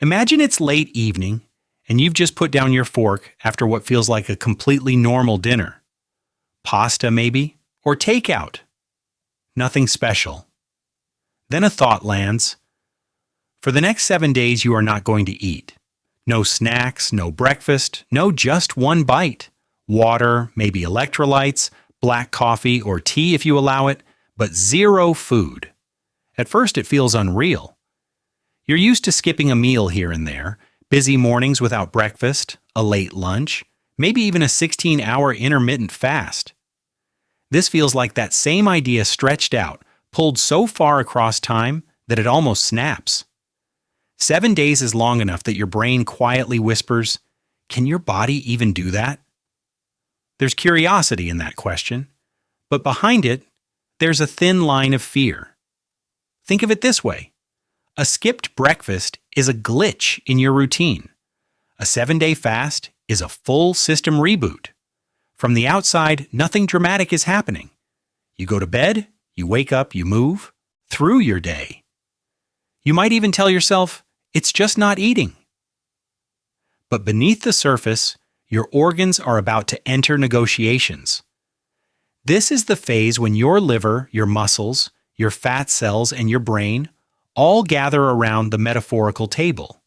Imagine it's late evening and you've just put down your fork after what feels like a completely normal dinner. Pasta, maybe, or takeout. Nothing special. Then a thought lands. For the next 7 days, you are not going to eat. No snacks, no breakfast, no just one bite. Water, maybe electrolytes, black coffee or tea if you allow it, but zero food. At first, it feels unreal. You're used to skipping a meal here and there, busy mornings without breakfast, a late lunch, maybe even a 16-hour intermittent fast. This feels like that same idea stretched out, pulled so far across time that it almost snaps. 7 days is long enough that your brain quietly whispers, "Can your body even do that?" There's curiosity in that question, but behind it, there's a thin line of fear. Think of it this way. A skipped breakfast is a glitch in your routine. A 7-day fast is a full system reboot. From the outside, nothing dramatic is happening. You go to bed, you wake up, you move through your day. You might even tell yourself, it's just not eating. But beneath the surface, your organs are about to enter negotiations. This is the phase when your liver, your muscles, your fat cells, and your brain all gather around the metaphorical table.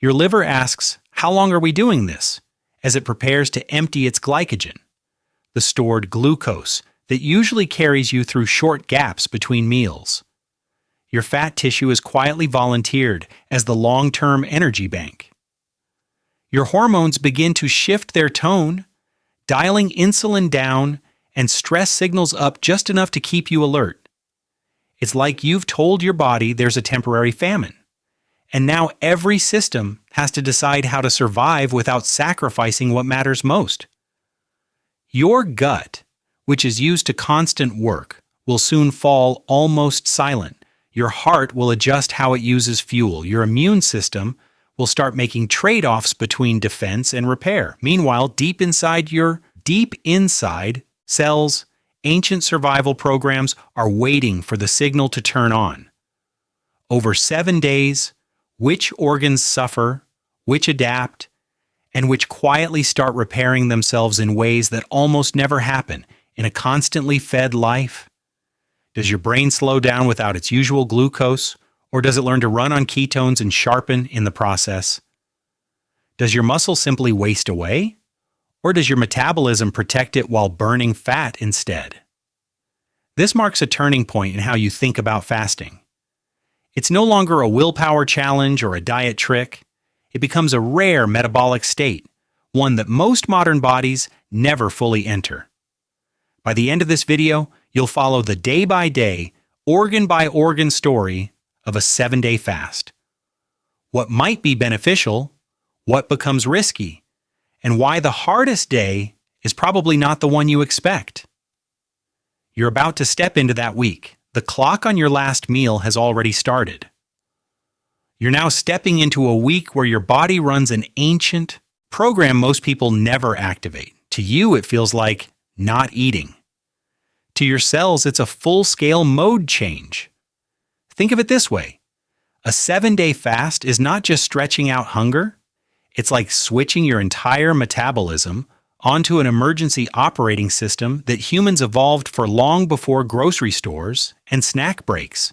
Your liver asks, "How long are we doing this?" as it prepares to empty its glycogen, the stored glucose that usually carries you through short gaps between meals. Your fat tissue is quietly volunteered as the long-term energy bank. Your hormones begin to shift their tone, dialing insulin down and stress signals up just enough to keep you alert. It's like you've told your body there's a temporary famine, and now every system has to decide how to survive without sacrificing what matters most. Your gut, which is used to constant work, will soon fall almost silent. Your heart will adjust how it uses fuel. Your immune system will start making trade-offs between defense and repair. Meanwhile, deep inside, cells, ancient survival programs are waiting for the signal to turn on. Over 7 days, which organs suffer, which adapt, and which quietly start repairing themselves in ways that almost never happen in a constantly fed life? Does your brain slow down without its usual glucose, or does it learn to run on ketones and sharpen in the process? Does your muscle simply waste away, or does your metabolism protect it while burning fat instead? This marks a turning point in how you think about fasting. It's no longer a willpower challenge or a diet trick. It becomes a rare metabolic state, one that most modern bodies never fully enter. By the end of this video, you'll follow the day-by-day, organ-by-organ story of a 7-day fast. What might be beneficial, what becomes risky, and why the hardest day is probably not the one you expect. You're about to step into that week. The clock on your last meal has already started. You're now stepping into a week where your body runs an ancient program most people never activate. To you, it feels like not eating. To your cells, it's a full-scale mode change. Think of it this way. A 7-day fast is not just stretching out hunger. It's like switching your entire metabolism onto an emergency operating system that humans evolved for long before grocery stores and snack breaks.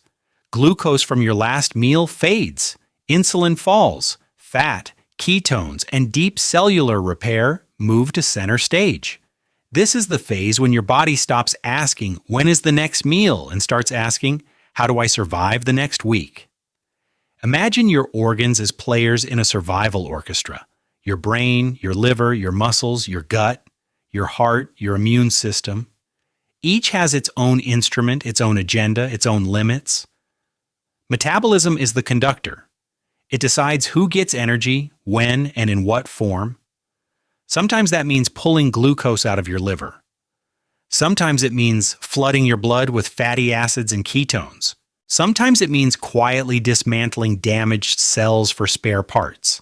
Glucose from your last meal fades, insulin falls, fat, ketones, and deep cellular repair move to center stage. This is the phase when your body stops asking, "When is the next meal?" and starts asking, "How do I survive the next week?" Imagine your organs as players in a survival orchestra. Your brain, your liver, your muscles, your gut, your heart, your immune system. Each has its own instrument, its own agenda, its own limits. Metabolism is the conductor. It decides who gets energy, when, and in what form. Sometimes that means pulling glucose out of your liver. Sometimes it means flooding your blood with fatty acids and ketones. Sometimes it means quietly dismantling damaged cells for spare parts.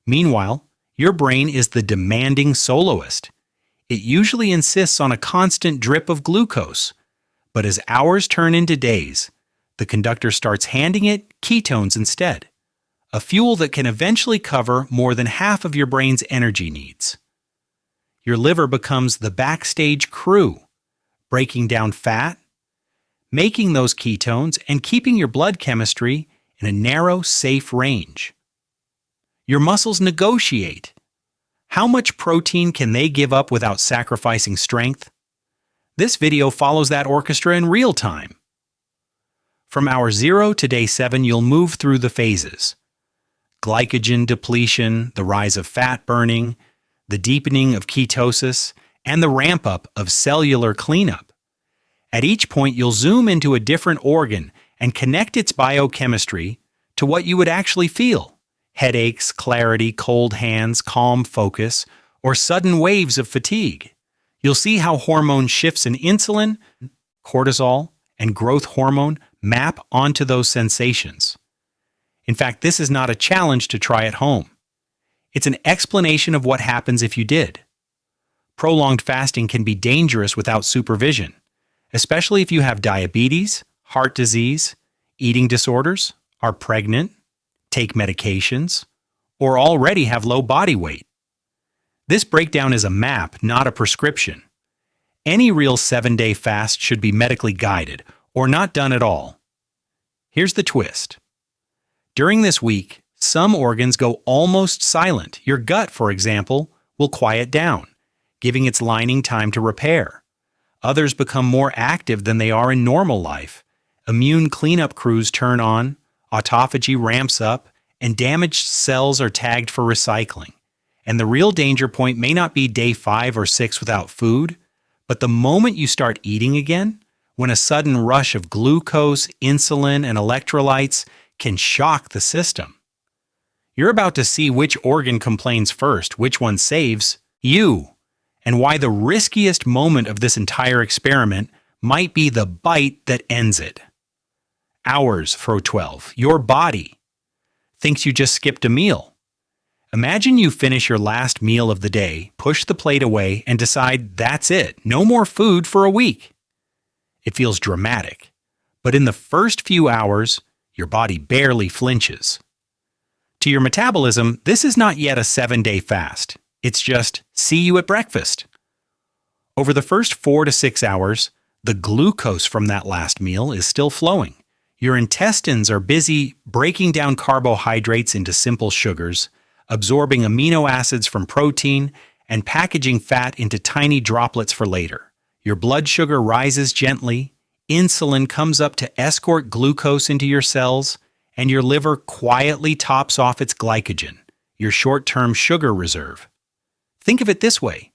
Meanwhile, your brain is the demanding soloist. It usually insists on a constant drip of glucose. But as hours turn into days, the conductor starts handing it ketones instead. a fuel that can eventually cover more than half of your brain's energy needs. Your liver becomes the backstage crew, breaking down fat, making those ketones, and keeping your blood chemistry in a narrow, safe range. Your muscles negotiate. How much protein can they give up without sacrificing strength? This video follows that orchestra in real time. From hour 0 to day 7, you'll move through the phases: glycogen depletion, the rise of fat burning, the deepening of ketosis, and the ramp-up of cellular cleanup. At each point, you'll zoom into a different organ and connect its biochemistry to what you would actually feel: headaches, clarity, cold hands, calm focus, or sudden waves of fatigue. You'll see how hormone shifts in insulin, cortisol, and growth hormone map onto those sensations. In fact, this is not a challenge to try at home. It's an explanation of what happens if you did. Prolonged fasting can be dangerous without supervision, especially if you have diabetes, heart disease, eating disorders, are pregnant, take medications, or already have low body weight. This breakdown is a map, not a prescription. Any real 7-day fast should be medically guided or not done at all. Here's the twist. During this week, some organs go almost silent. Your gut, for example, will quiet down, giving its lining time to repair. Others become more active than they are in normal life. Immune cleanup crews turn on, autophagy ramps up, and damaged cells are tagged for recycling. And the real danger point may not be day 5 or 6 without food, but the moment you start eating again, when a sudden rush of glucose, insulin, and electrolytes can shock the system. You're about to see which organ complains first, which one saves you, and why the riskiest moment of this entire experiment might be the bite that ends it. Hours for 12. Your body thinks you just skipped a meal. Imagine you finish your last meal of the day, push the plate away, and decide that's it, no more food for a week. It feels dramatic, but in the first few hours, your body barely flinches. To your metabolism, this is not yet a 7-day fast. It's just, see you at breakfast. Over the first 4 to 6 hours, the glucose from that last meal is still flowing. Your intestines are busy breaking down carbohydrates into simple sugars, absorbing amino acids from protein, and packaging fat into tiny droplets for later. Your blood sugar rises gently, insulin comes up to escort glucose into your cells, and your liver quietly tops off its glycogen, your short-term sugar reserve. Think of it this way.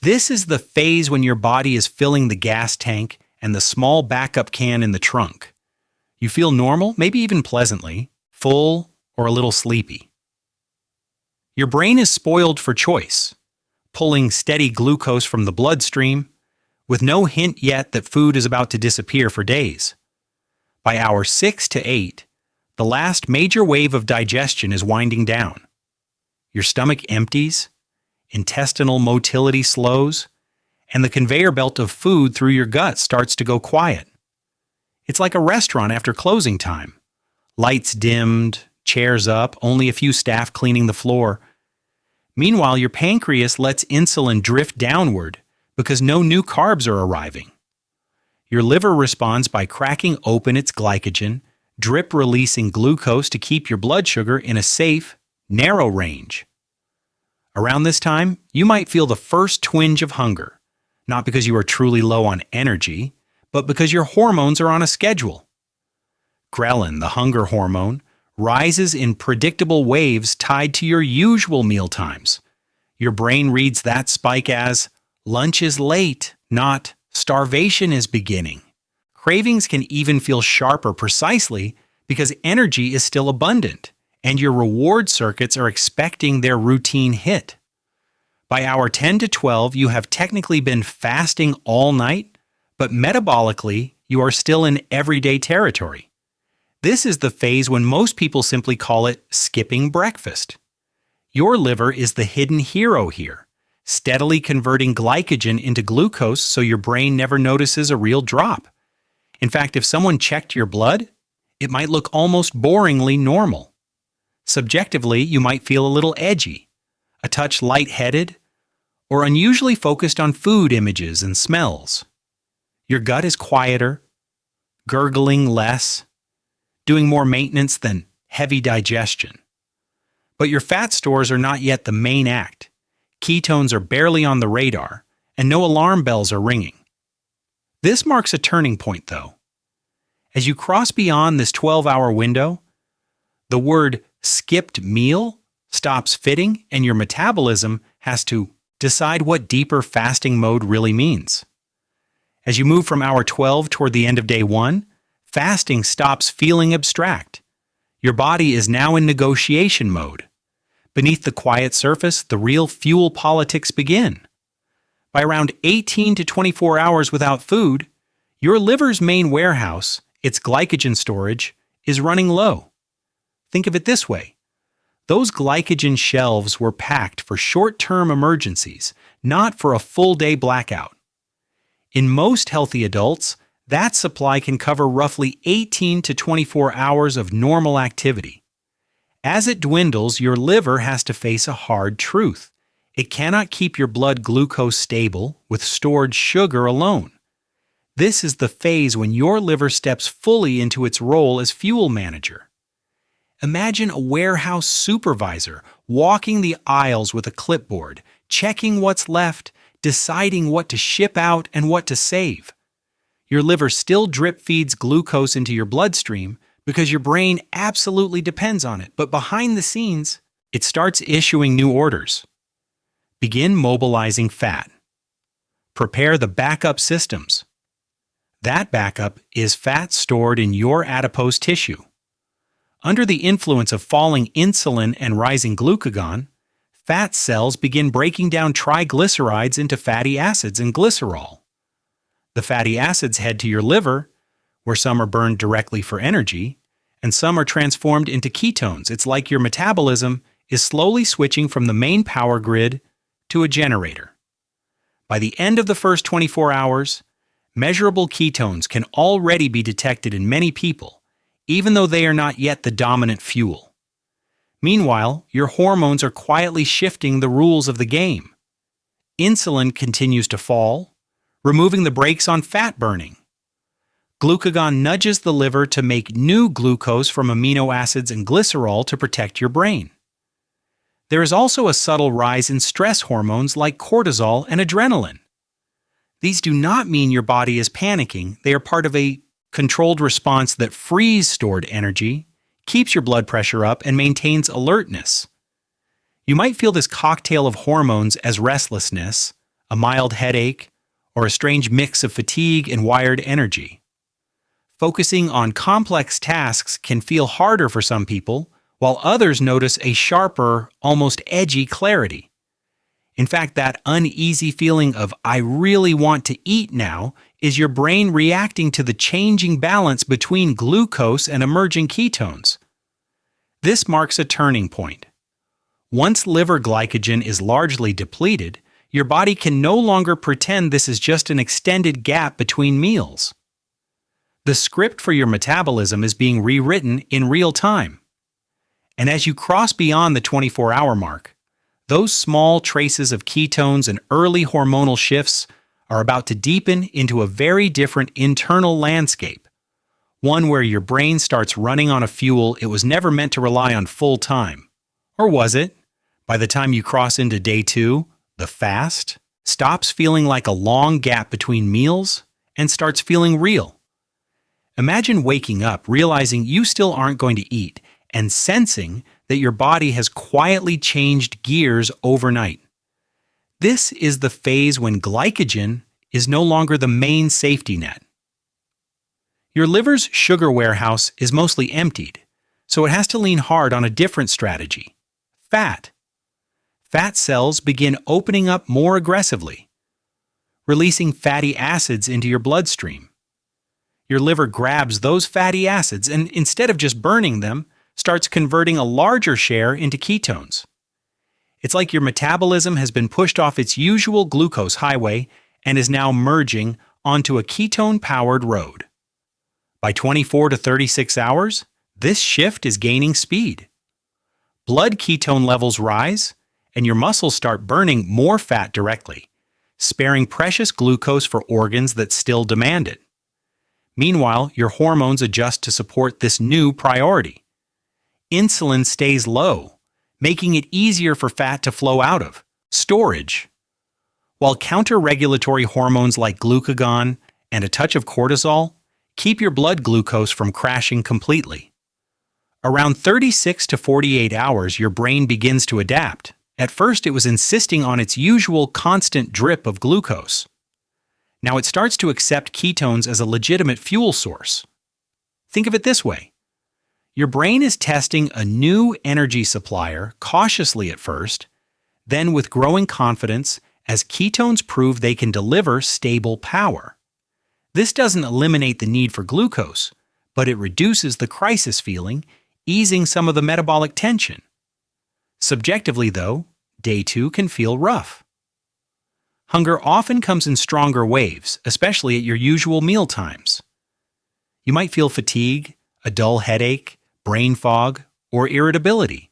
This is the phase when your body is filling the gas tank and the small backup can in the trunk. You feel normal, maybe even pleasantly, full, or a little sleepy. Your brain is spoiled for choice, pulling steady glucose from the bloodstream, with no hint yet that food is about to disappear for days. By hour 6 to 8, the last major wave of digestion is winding down. Your stomach empties, intestinal motility slows, and the conveyor belt of food through your gut starts to go quiet. It's like a restaurant after closing time. Lights dimmed, chairs up, only a few staff cleaning the floor. Meanwhile, your pancreas lets insulin drift downward because no new carbs are arriving. Your liver responds by cracking open its glycogen, drip-releasing glucose to keep your blood sugar in a safe, narrow range. Around this time, you might feel the first twinge of hunger, not because you are truly low on energy, but because your hormones are on a schedule. Ghrelin, the hunger hormone, rises in predictable waves tied to your usual meal times. Your brain reads that spike as, lunch is late, not starvation is beginning. Cravings can even feel sharper precisely because energy is still abundant, and your reward circuits are expecting their routine hit. By hour 10 to 12, you have technically been fasting all night, but metabolically, you are still in everyday territory. This is the phase when most people simply call it skipping breakfast. Your liver is the hidden hero here, steadily converting glycogen into glucose so your brain never notices a real drop. In fact, if someone checked your blood, it might look almost boringly normal. Subjectively, you might feel a little edgy, a touch lightheaded, or unusually focused on food images and smells. Your gut is quieter, gurgling less, doing more maintenance than heavy digestion. But your fat stores are not yet the main act. Ketones are barely on the radar, and no alarm bells are ringing. This marks a turning point, though. As you cross beyond this 12-hour window, the word skipped meal stops fitting, and your metabolism has to decide what deeper fasting mode really means. As you move from hour 12 toward the end of day 1, fasting stops feeling abstract. Your body is now in negotiation mode. Beneath the quiet surface, the real fuel politics begin. By around 18 to 24 hours without food, your liver's main warehouse, its glycogen storage, is running low. Think of it this way. Those glycogen shelves were packed for short-term emergencies, not for a full-day blackout. In most healthy adults, that supply can cover roughly 18 to 24 hours of normal activity. As it dwindles, your liver has to face a hard truth. It cannot keep your blood glucose stable with stored sugar alone. This is the phase when your liver steps fully into its role as fuel manager. Imagine a warehouse supervisor walking the aisles with a clipboard, checking what's left, deciding what to ship out and what to save. Your liver still drip feeds glucose into your bloodstream because your brain absolutely depends on it, but behind the scenes, it starts issuing new orders. Begin mobilizing fat. Prepare the backup systems. That backup is fat stored in your adipose tissue. Under the influence of falling insulin and rising glucagon, fat cells begin breaking down triglycerides into fatty acids and glycerol. The fatty acids head to your liver, where some are burned directly for energy, and some are transformed into ketones. It's like your metabolism is slowly switching from the main power grid to a generator. By the end of the first 24 hours, measurable ketones can already be detected in many people, even though they are not yet the dominant fuel. Meanwhile, your hormones are quietly shifting the rules of the game. Insulin continues to fall, removing the brakes on fat burning. Glucagon nudges the liver to make new glucose from amino acids and glycerol to protect your brain. There is also a subtle rise in stress hormones like cortisol and adrenaline. These do not mean your body is panicking. They are part of a controlled response that frees stored energy, keeps your blood pressure up, and maintains alertness. You might feel this cocktail of hormones as restlessness, a mild headache, or a strange mix of fatigue and wired energy. Focusing on complex tasks can feel harder for some people, while others notice a sharper, almost edgy clarity. In fact, that uneasy feeling of "I really want to eat now" is your brain reacting to the changing balance between glucose and emerging ketones. This marks a turning point. Once liver glycogen is largely depleted, your body can no longer pretend this is just an extended gap between meals. The script for your metabolism is being rewritten in real time. And as you cross beyond the 24-hour mark, those small traces of ketones and early hormonal shifts are about to deepen into a very different internal landscape, one where your brain starts running on a fuel it was never meant to rely on full time. Or was it? By the time you cross into day 2, the fast stops feeling like a long gap between meals and starts feeling real. Imagine waking up realizing you still aren't going to eat and sensing that your body has quietly changed gears overnight. This is the phase when glycogen is no longer the main safety net. Your liver's sugar warehouse is mostly emptied, so it has to lean hard on a different strategy: fat. Fat cells begin opening up more aggressively, releasing fatty acids into your bloodstream. Your liver grabs those fatty acids and, instead of just burning them, starts converting a larger share into ketones. It's like your metabolism has been pushed off its usual glucose highway and is now merging onto a ketone-powered road. By 24 to 36 hours, this shift is gaining speed. blood ketone levels rise, and your muscles start burning more fat directly, sparing precious glucose for organs that still demand it. Meanwhile, your hormones adjust to support this new priority. Insulin stays low, making it easier for fat to flow out of storage, while counter-regulatory hormones like glucagon and a touch of cortisol keep your blood glucose from crashing completely. Around 36 to 48 hours, your brain begins to adapt. At first, it was insisting on its usual constant drip of glucose. Now it starts to accept ketones as a legitimate fuel source. Think of it this way. Your brain is testing a new energy supplier cautiously at first, then with growing confidence as ketones prove they can deliver stable power. This doesn't eliminate the need for glucose, but it reduces the crisis feeling, easing some of the metabolic tension. Subjectively, though, day 2 can feel rough. Hunger often comes in stronger waves, especially at your usual meal times. You might feel fatigue, a dull headache, brain fog, or irritability.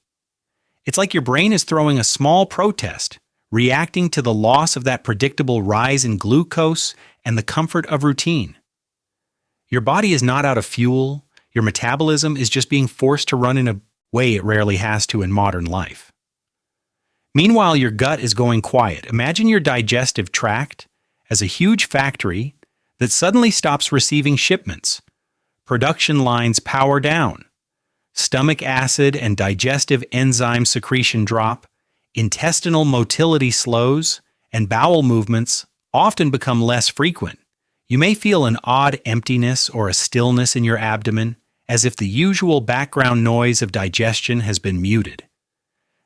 It's like your brain is throwing a small protest, reacting to the loss of that predictable rise in glucose and the comfort of routine. Your body is not out of fuel, your metabolism is just being forced to run in a way it rarely has to in modern life. Meanwhile, your gut is going quiet. Imagine your digestive tract as a huge factory that suddenly stops receiving shipments. Production lines power down. Stomach acid and digestive enzyme secretion drop. Intestinal motility slows, and bowel movements often become less frequent. You may feel an odd emptiness or a stillness in your abdomen, as if the usual background noise of digestion has been muted.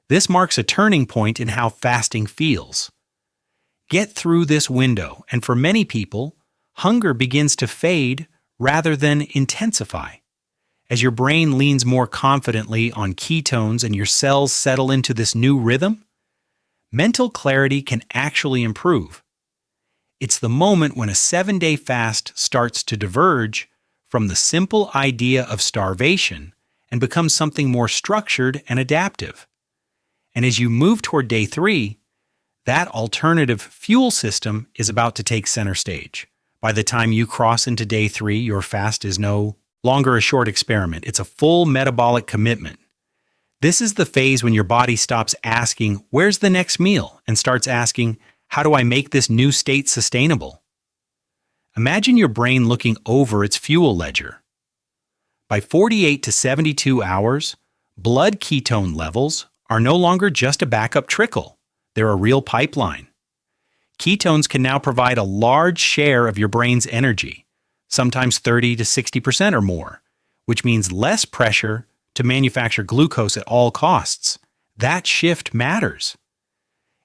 This marks a turning point in how fasting feels. Get through this window, and for many people, hunger begins to fade rather than intensify. As your brain leans more confidently on ketones and your cells settle into this new rhythm, mental clarity can actually improve. It's the moment when a 7-day fast starts to diverge from the simple idea of starvation and becomes something more structured and adaptive. And as you move toward day 3, that alternative fuel system is about to take center stage. By the time you cross into day 3, your fast is no longer a short experiment. It's a full metabolic commitment. This is the phase when your body stops asking, "Where's the next meal?" and starts asking, "How do I make this new state sustainable?" Imagine your brain looking over its fuel ledger. By 48 to 72 hours, blood ketone levels are no longer just a backup trickle. They're a real pipeline. Ketones can now provide a large share of your brain's energy, sometimes 30 to 60% or more, which means less pressure to manufacture glucose at all costs. That shift matters.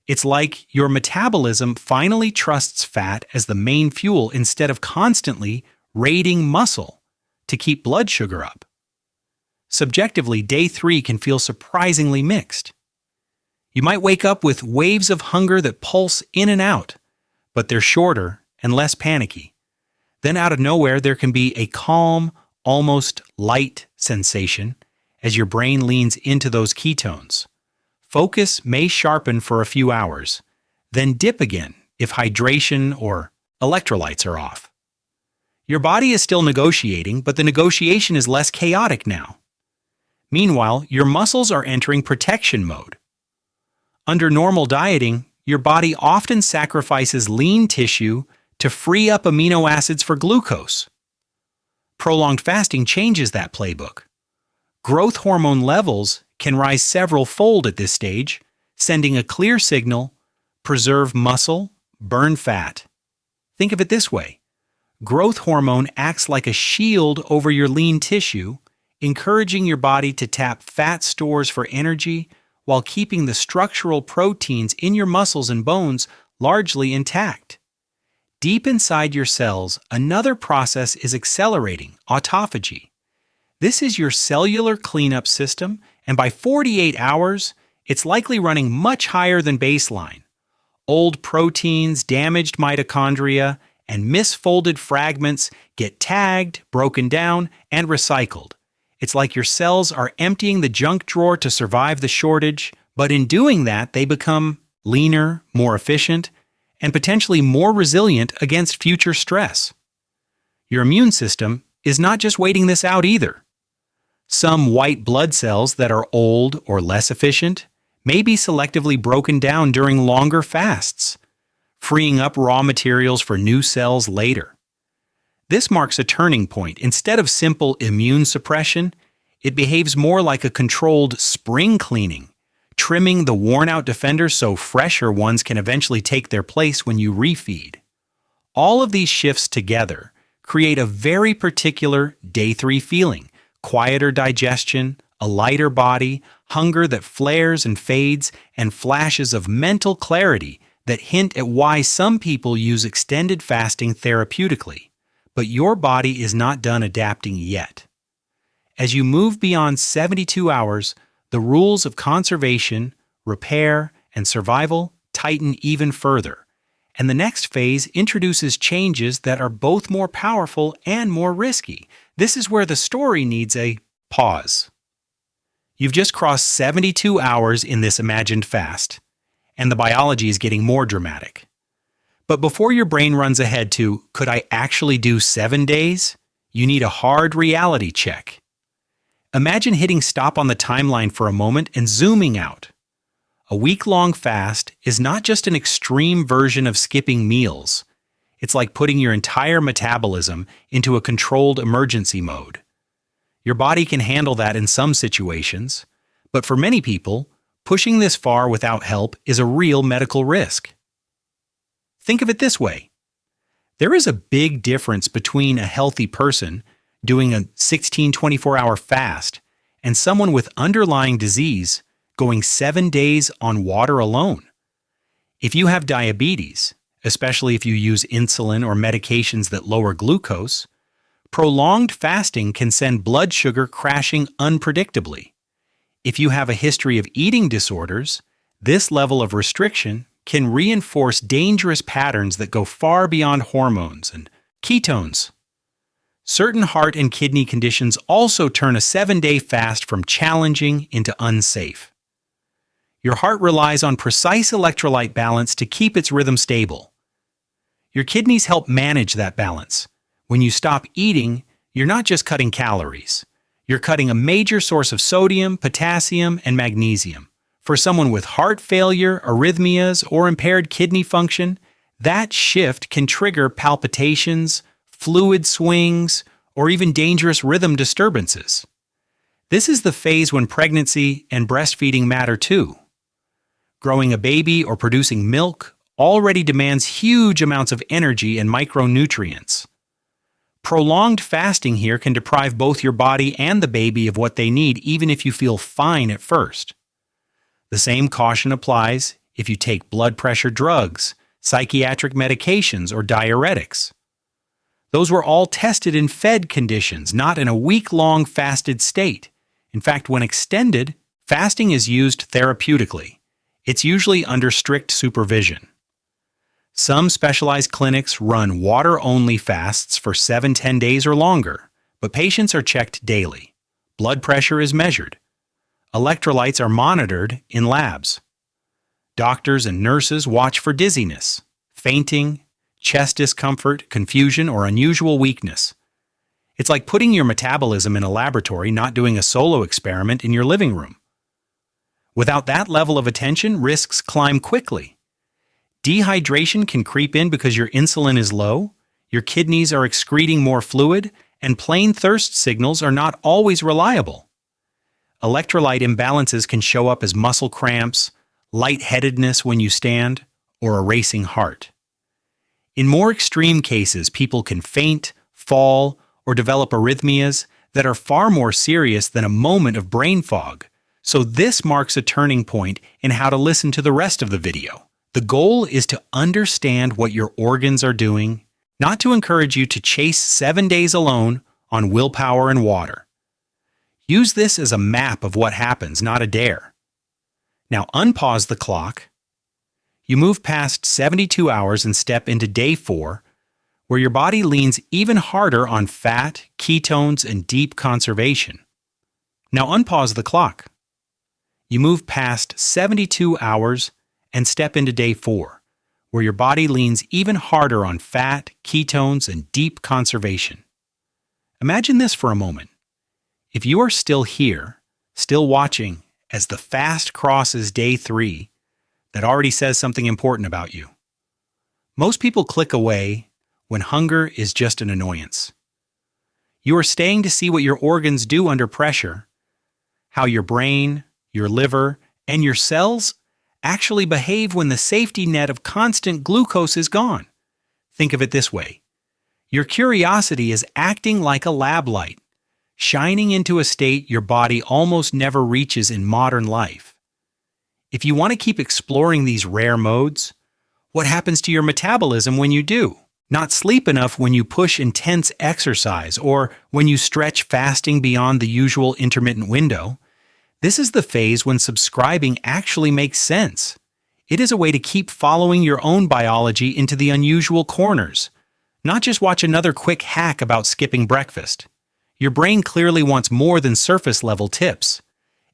It's like your metabolism finally trusts fat as the main fuel instead of constantly raiding muscle to keep blood sugar up. Subjectively, day 3 can feel surprisingly mixed. You might wake up with waves of hunger that pulse in and out, but they're shorter and less panicky. Then out of nowhere, there can be a calm, almost light sensation as your brain leans into those ketones. Focus may sharpen for a few hours, then dip again if hydration or electrolytes are off. Your body is still negotiating, but the negotiation is less chaotic now. Meanwhile, your muscles are entering protection mode. Under normal dieting, your body often sacrifices lean tissue to free up amino acids for glucose. Prolonged fasting changes that playbook. Growth hormone levels can rise several-fold at this stage, sending a clear signal: preserve muscle, burn fat. Think of it this way. Growth hormone acts like a shield over your lean tissue, encouraging your body to tap fat stores for energy while keeping the structural proteins in your muscles and bones largely intact. Deep inside your cells, another process is accelerating: autophagy. This is your cellular cleanup system, and by 48 hours, it's likely running much higher than baseline. Old proteins, damaged mitochondria, and misfolded fragments get tagged, broken down, and recycled, It's like your cells are emptying the junk drawer to survive the shortage, but in doing that, they become leaner, more efficient, and potentially more resilient against future stress. Your immune system is not just waiting this out either. Some white blood cells that are old or less efficient may be selectively broken down during longer fasts, freeing up raw materials for new cells later. This marks a turning point. Instead of simple immune suppression, it behaves more like a controlled spring cleaning, trimming the worn-out defenders so fresher ones can eventually take their place when you refeed. All of these shifts together create a very particular day 3 feeling: quieter digestion, a lighter body, hunger that flares and fades, and flashes of mental clarity that hint at why some people use extended fasting therapeutically. But your body is not done adapting yet. As you move beyond 72 hours, the rules of conservation, repair, and survival tighten even further, and the next phase introduces changes that are both more powerful and more risky. This is where the story needs a pause. You've just crossed 72 hours in this imagined fast, and the biology is getting more dramatic. But before your brain runs ahead to, could I actually do 7 days? You need a hard reality check. Imagine hitting stop on the timeline for a moment and zooming out. A week-long fast is not just an extreme version of skipping meals. It's like putting your entire metabolism into a controlled emergency mode. Your body can handle that in some situations, but for many people, pushing this far without help is a real medical risk. Think of it this way. There is a big difference between a healthy person doing a 16-24-hour fast and someone with underlying disease going 7 days on water alone. If you have diabetes, especially if you use insulin or medications that lower glucose, prolonged fasting can send blood sugar crashing unpredictably. If you have a history of eating disorders, this level of restriction can reinforce dangerous patterns that go far beyond hormones and ketones. Certain heart and kidney conditions also turn a 7-day fast from challenging into unsafe. Your heart relies on precise electrolyte balance to keep its rhythm stable. Your kidneys help manage that balance. When you stop eating, you're not just cutting calories. You're cutting a major source of sodium, potassium, and magnesium. For someone with heart failure, arrhythmias, or impaired kidney function, that shift can trigger palpitations, fluid swings, or even dangerous rhythm disturbances. This is the phase when pregnancy and breastfeeding matter too. Growing a baby or producing milk already demands huge amounts of energy and micronutrients. Prolonged fasting here can deprive both your body and the baby of what they need, even if you feel fine at first. The same caution applies if you take blood pressure drugs, psychiatric medications, or diuretics. Those were all tested in fed conditions, not in a week-long fasted state. In fact, when extended, fasting is used therapeutically. It's usually under strict supervision. Some specialized clinics run water-only fasts for 7-10 days or longer, but patients are checked daily. Blood pressure is measured. Electrolytes are monitored in labs. Doctors and nurses watch for dizziness, fainting, chest discomfort, confusion, or unusual weakness. It's like putting your metabolism in a laboratory, not doing a solo experiment in your living room. Without that level of attention, risks climb quickly. Dehydration can creep in because your insulin is low, your kidneys are excreting more fluid, and plain thirst signals are not always reliable. Electrolyte imbalances can show up as muscle cramps, lightheadedness when you stand, or a racing heart. In more extreme cases, people can faint, fall, or develop arrhythmias that are far more serious than a moment of brain fog. So this marks a turning point in how to listen to the rest of the video. The goal is to understand what your organs are doing, not to encourage you to chase 7 days alone on willpower and water. Use this as a map of what happens, not a dare. Now unpause the clock. You move past 72 hours and step into day 4, where your body leans even harder on fat, ketones, and deep conservation. Now unpause the clock. You move past 72 hours and step into day 4, where your body leans even harder on fat, ketones, and deep conservation. Imagine this for a moment. If you are still here, still watching, as the fast crosses day 3, that already says something important about you. Most people click away when hunger is just an annoyance. You are staying to see what your organs do under pressure, how your brain, your liver, and your cells actually behave when the safety net of constant glucose is gone. Think of it this way. Your curiosity is acting like a lab light, shining into a state your body almost never reaches in modern life. If you want to keep exploring these rare modes, what happens to your metabolism when you do? Not sleep enough when you push intense exercise or when you stretch fasting beyond the usual intermittent window. This is the phase when subscribing actually makes sense. It is a way to keep following your own biology into the unusual corners, not just watch another quick hack about skipping breakfast. Your brain clearly wants more than surface-level tips.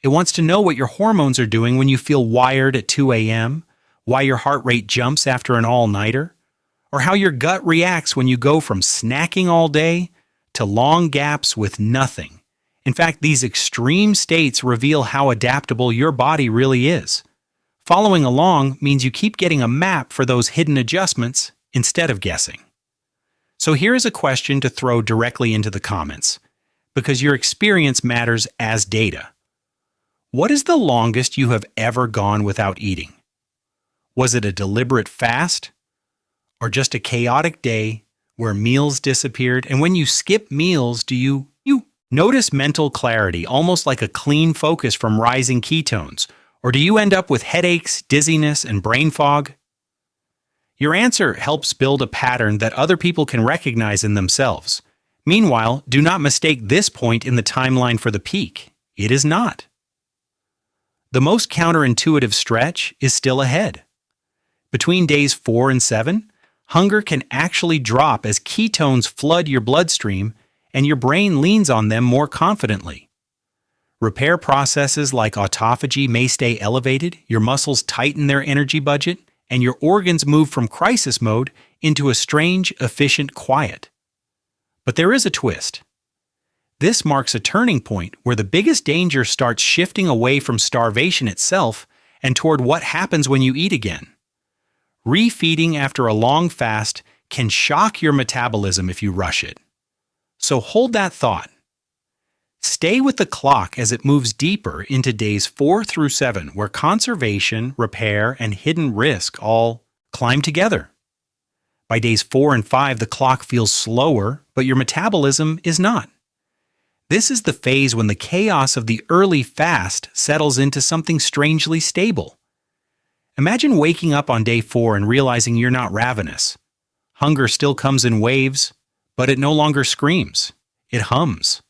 It wants to know what your hormones are doing when you feel wired at 2 a.m., why your heart rate jumps after an all-nighter, or how your gut reacts when you go from snacking all day to long gaps with nothing. In fact, these extreme states reveal how adaptable your body really is. Following along means you keep getting a map for those hidden adjustments instead of guessing. So here is a question to throw directly into the comments, because your experience matters as data. What is the longest you have ever gone without eating? Was it a deliberate fast? Or just a chaotic day where meals disappeared? And when you skip meals, do you notice mental clarity, almost like a clean focus from rising ketones? Or do you end up with headaches, dizziness, and brain fog? Your answer helps build a pattern that other people can recognize in themselves. Meanwhile, do not mistake this point in the timeline for the peak. It is not. The most counterintuitive stretch is still ahead. Between days 4 and 7, hunger can actually drop as ketones flood your bloodstream and your brain leans on them more confidently. Repair processes like autophagy may stay elevated, your muscles tighten their energy budget, and your organs move from crisis mode into a strange, efficient quiet. But there is a twist. This marks a turning point where the biggest danger starts shifting away from starvation itself and toward what happens when you eat again. Refeeding after a long fast can shock your metabolism if you rush it. So hold that thought. Stay with the clock as it moves deeper into days 4 through 7, where conservation, repair, and hidden risk all climb together. By days 4 and 5, the clock feels slower, but your metabolism is not. This is the phase when the chaos of the early fast settles into something strangely stable. Imagine waking up on day 4 and realizing you're not ravenous. Hunger still comes in waves, but it no longer screams. It hums.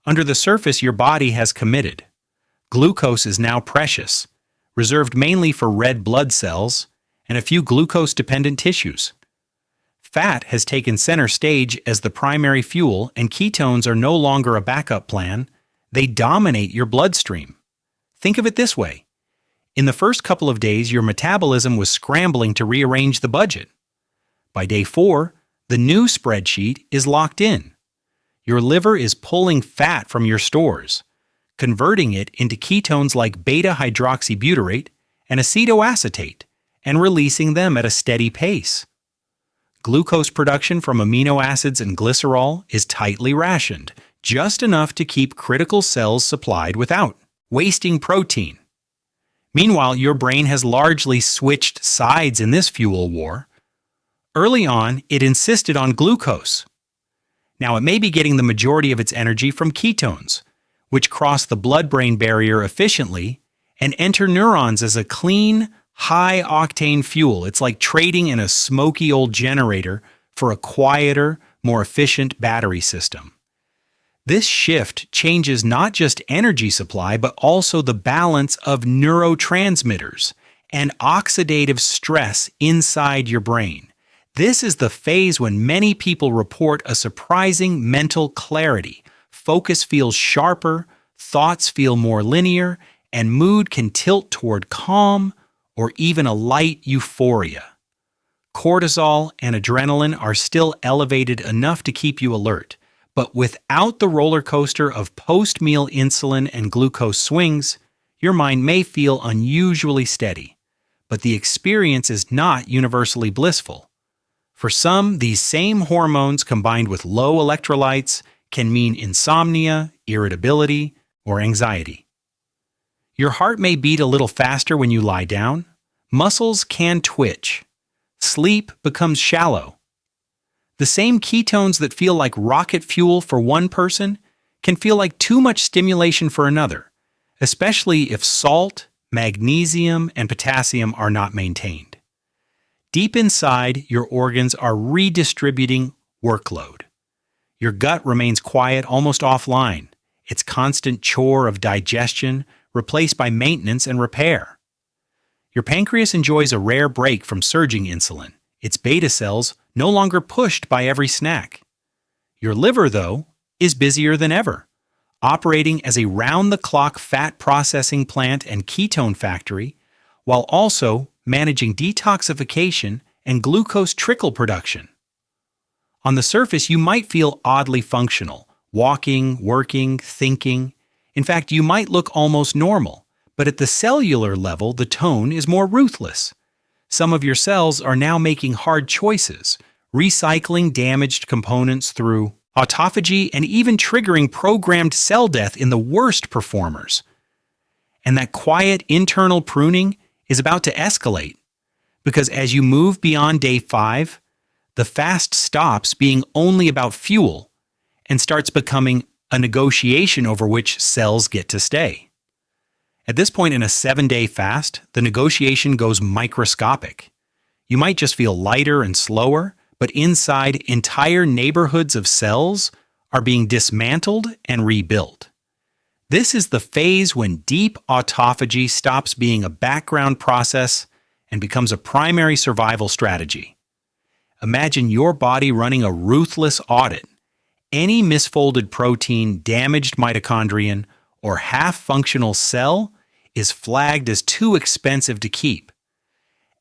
Under the surface, your body has committed. Glucose is now precious, reserved mainly for red blood cells and a few glucose-dependent tissues. Fat has taken center stage as the primary fuel, and ketones are no longer a backup plan. They dominate your bloodstream. Think of it this way. In the first couple of days, your metabolism was scrambling to rearrange the budget. By day 4, the new spreadsheet is locked in. Your liver is pulling fat from your stores, converting it into ketones like beta-hydroxybutyrate and acetoacetate, and releasing them at a steady pace. Glucose production from amino acids and glycerol is tightly rationed, just enough to keep critical cells supplied without wasting protein. Meanwhile, your brain has largely switched sides in this fuel war. Early on, it insisted on glucose. Now it may be getting the majority of its energy from ketones, which cross the blood-brain barrier efficiently and enter neurons as a clean, high-octane fuel. It's like trading in a smoky old generator for a quieter, more efficient battery system. This shift changes not just energy supply, but also the balance of neurotransmitters and oxidative stress inside your brain. This is the phase when many people report a surprising mental clarity. Focus feels sharper, thoughts feel more linear, and mood can tilt toward calm or even a light euphoria. Cortisol and adrenaline are still elevated enough to keep you alert, but without the roller coaster of post-meal insulin and glucose swings, your mind may feel unusually steady. But the experience is not universally blissful. For some, these same hormones combined with low electrolytes can mean insomnia, irritability, or anxiety. Your heart may beat a little faster when you lie down. Muscles can twitch. Sleep becomes shallow. The same ketones that feel like rocket fuel for one person can feel like too much stimulation for another, especially if salt, magnesium, and potassium are not maintained. Deep inside, your organs are redistributing workload. Your gut remains quiet, almost offline, its constant chore of digestion replaced by maintenance and repair. Your pancreas enjoys a rare break from surging insulin, its beta cells no longer pushed by every snack. Your liver, though, is busier than ever, operating as a round-the-clock fat processing plant and ketone factory, while also managing detoxification and glucose trickle production. On the surface, you might feel oddly functional, walking, working, thinking. In fact, you might look almost normal, but at the cellular level, the tone is more ruthless. Some of your cells are now making hard choices, recycling damaged components through autophagy and even triggering programmed cell death in the worst performers. And that quiet internal pruning is about to escalate, because as you move beyond day 5, the fast stops being only about fuel and starts becoming a negotiation over which cells get to stay. At this point in a 7-day fast, the negotiation goes microscopic. You might just feel lighter and slower, but inside, entire neighborhoods of cells are being dismantled and rebuilt. This is the phase when deep autophagy stops being a background process and becomes a primary survival strategy. Imagine your body running a ruthless audit. Any misfolded protein, damaged mitochondrion, or half-functional cell is flagged as too expensive to keep.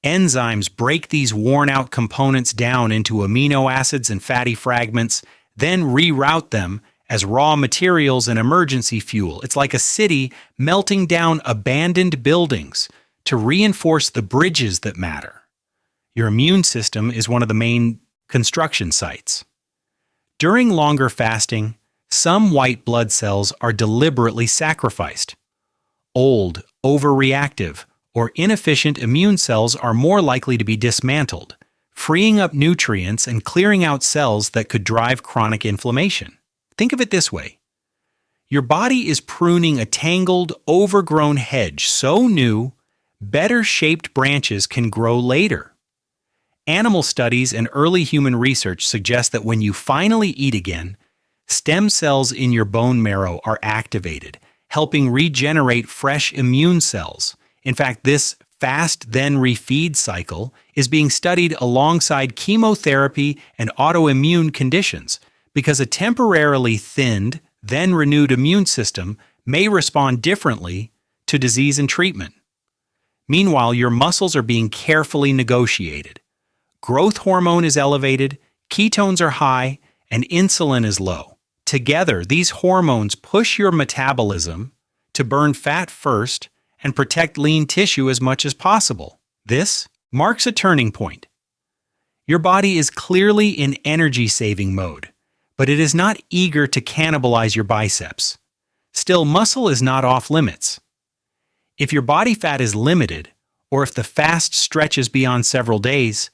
Enzymes break these worn-out components down into amino acids and fatty fragments, then reroute them as raw materials and emergency fuel. It's like a city melting down abandoned buildings to reinforce the bridges that matter. Your immune system is one of the main construction sites. During longer fasting, some white blood cells are deliberately sacrificed. Old, overreactive, or inefficient immune cells are more likely to be dismantled, freeing up nutrients and clearing out cells that could drive chronic inflammation. Think of it this way. Your body is pruning a tangled, overgrown hedge so new, better-shaped branches can grow later. Animal studies and early human research suggest that when you finally eat again, stem cells in your bone marrow are activated, helping regenerate fresh immune cells. In fact, this fast then refeed cycle is being studied alongside chemotherapy and autoimmune conditions because a temporarily thinned, then renewed immune system may respond differently to disease and treatment. Meanwhile, your muscles are being carefully negotiated. Growth hormone is elevated, ketones are high, and insulin is low. Together, these hormones push your metabolism to burn fat first and protect lean tissue as much as possible. This marks a turning point. Your body is clearly in energy-saving mode, but it is not eager to cannibalize your biceps. Still, muscle is not off limits. If your body fat is limited, or if the fast stretches beyond several days,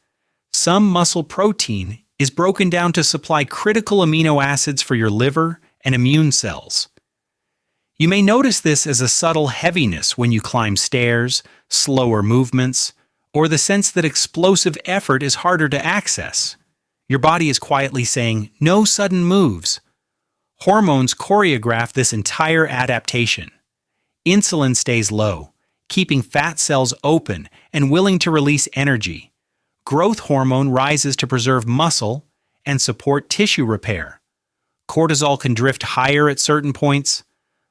some muscle protein is broken down to supply critical amino acids for your liver and immune cells. You may notice this as a subtle heaviness when you climb stairs, slower movements, or the sense that explosive effort is harder to access. Your body is quietly saying, "No sudden moves." Hormones choreograph this entire adaptation. Insulin stays low, keeping fat cells open and willing to release energy. Growth hormone rises to preserve muscle and support tissue repair. Cortisol can drift higher at certain points.